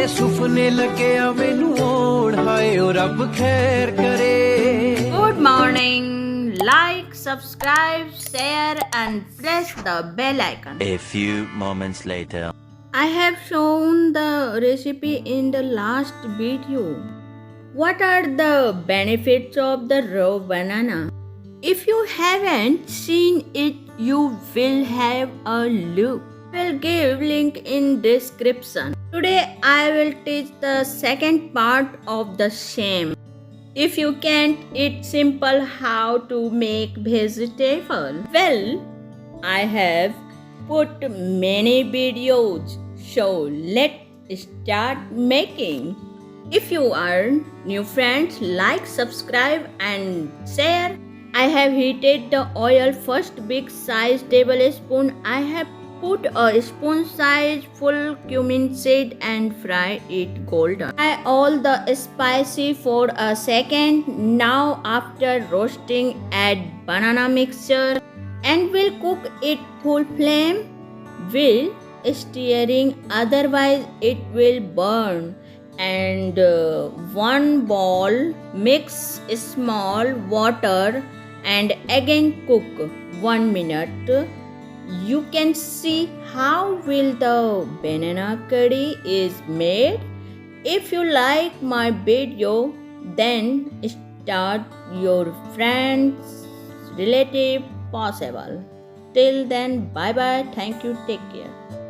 ਸੁਪਨੇ ਲੱਗਿਆ ਮੈਨੂੰ ਓੜ ਹਾਏ ਓ ਰੱਬ ਖੈਰ ਕਰੇ Good morning. Like, subscribe, share and press the bell icon. A few moments later. I have shown the recipe in the last video. What are the benefits of the raw banana? If you haven't seen it, you will have a look. I will give link in description. Today I will teach the second part of the same. If you can't eat simple how to make vegetable, well, I have put many videos, so let's start making. If you are new friends, like, subscribe and share. I have heated the oil. First big size tablespoon. I have put a spoon size full cumin seed and fry it golden. Fry all the spicy for a second. Now after roasting, add banana mixture and will cook it full flame. Will stirring, otherwise it will burn. And one bowl mix small water and again cook 1 minute. You can see how will the banana curry is made. If you like my video, then start your friends, relative possible. Till then, bye bye. Thank you. Take care.